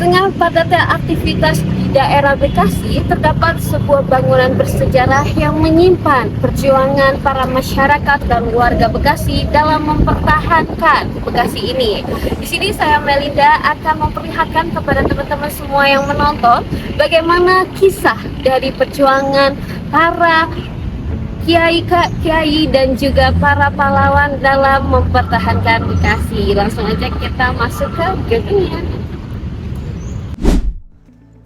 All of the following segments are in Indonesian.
tengah padatnya aktivitas di daerah Bekasi, terdapat sebuah bangunan bersejarah yang menyimpan perjuangan para masyarakat dan warga Bekasi dalam mempertahankan Bekasi ini. Di sini saya Melinda akan memperlihatkan kepada teman-teman semua yang menonton bagaimana kisah dari perjuangan para kiai dan juga para pahlawan dalam mempertahankan Bekasi. Langsung aja kita masuk ke gedungnya.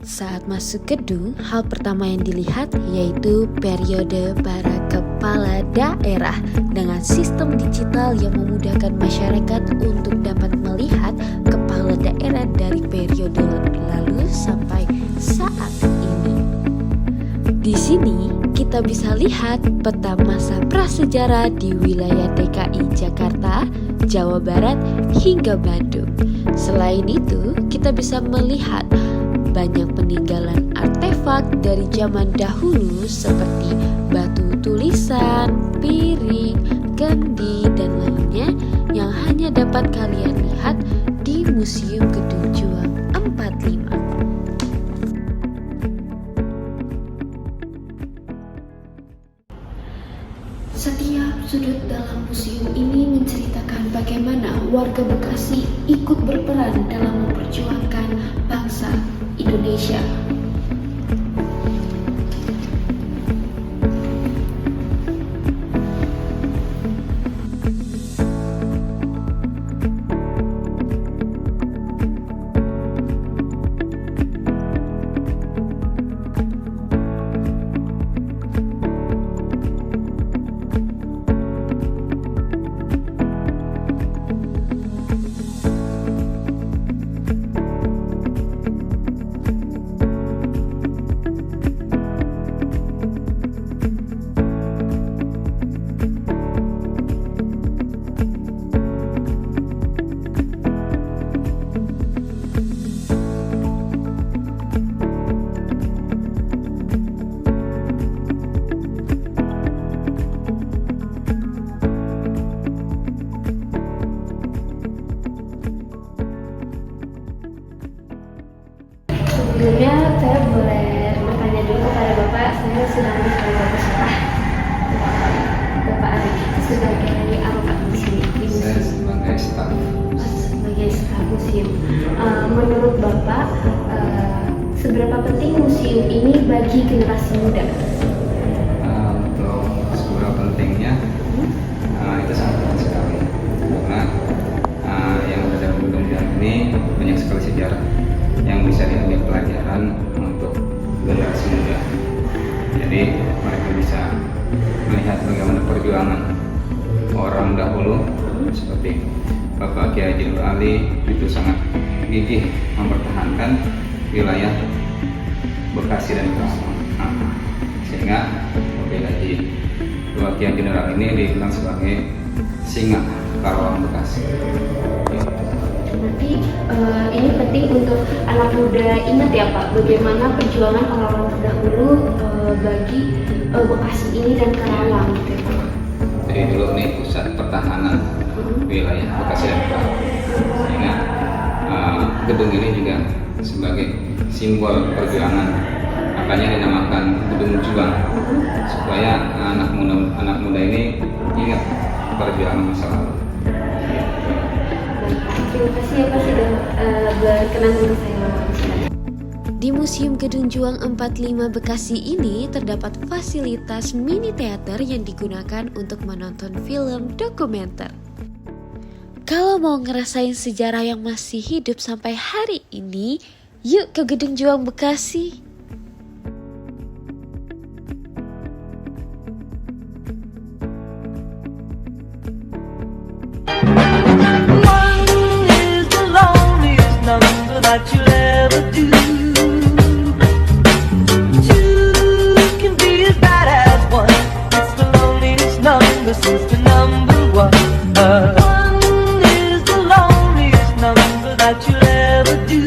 Saat masuk gedung, hal pertama yang dilihat yaitu periode para kepala daerah dengan sistem digital yang memudahkan masyarakat untuk dapat melihat kepala daerah dari periode lalu sampai saat ini. Di sini kita bisa lihat peta masa prasejarah di wilayah DKI Jakarta, Jawa Barat hingga Bandung. Selain itu, kita bisa melihat banyak peninggalan artefak dari zaman dahulu seperti batu tulisan, piring, kendi, dan lainnya yang hanya dapat kalian lihat di Museum Gedung Juang 45. Setiap sudut dalam museum ini menceritakan bagaimana warga Bekasi ikut berperan dalam memperjuangkan bangsa Indonesia. Sebelumnya saya boleh bertanya dulu kepada Bapak, saya sudah mencari Bapak siapa? Bapak Ari sebagai apa di sini? Saya sebagai staf. Sebagai staf museum. Menurut Bapak, seberapa penting museum ini bagi generasi muda? Untuk seberapa pentingnya, itu sangat penting sekali karena yang ada dalam gedung Juang ini banyak sekali sejarah yang bisa diambil pelajaran untuk generasi muda. Jadi mereka bisa melihat bagaimana perjuangan orang dahulu seperti Bapak Kiai Haji Nur Ali itu sangat gigih mempertahankan wilayah Bekasi dan Karawang. Sehingga Bapak Haji Kiai General ini dibilang sebagai singa Karawang Bekasi. Berarti ini penting untuk anak muda ingat ya Pak, bagaimana perjuangan orang-orang terdahulu bagi Bekasi ini dan Karawang gitu ya Pak. Jadi dulu nih pusat pertahanan wilayah Bekasi dan Karawang. Sehingga gedung ini juga sebagai simbol perjuangan, makanya dinamakan Gedung Juang supaya anak muda ini ingat perjuangan masa lalu. Terima kasih ya Pak sudah berkenan untuk saya wawancara. Di Museum Gedung Juang 45 Bekasi ini terdapat fasilitas mini teater yang digunakan untuk menonton film dokumenter. Kalau mau ngerasain sejarah yang masih hidup sampai hari ini, yuk ke Gedung Juang Bekasi. That you'll ever do. Two can be as bad as one. It's the loneliest number since the number one. One is the loneliest number that you'll ever do.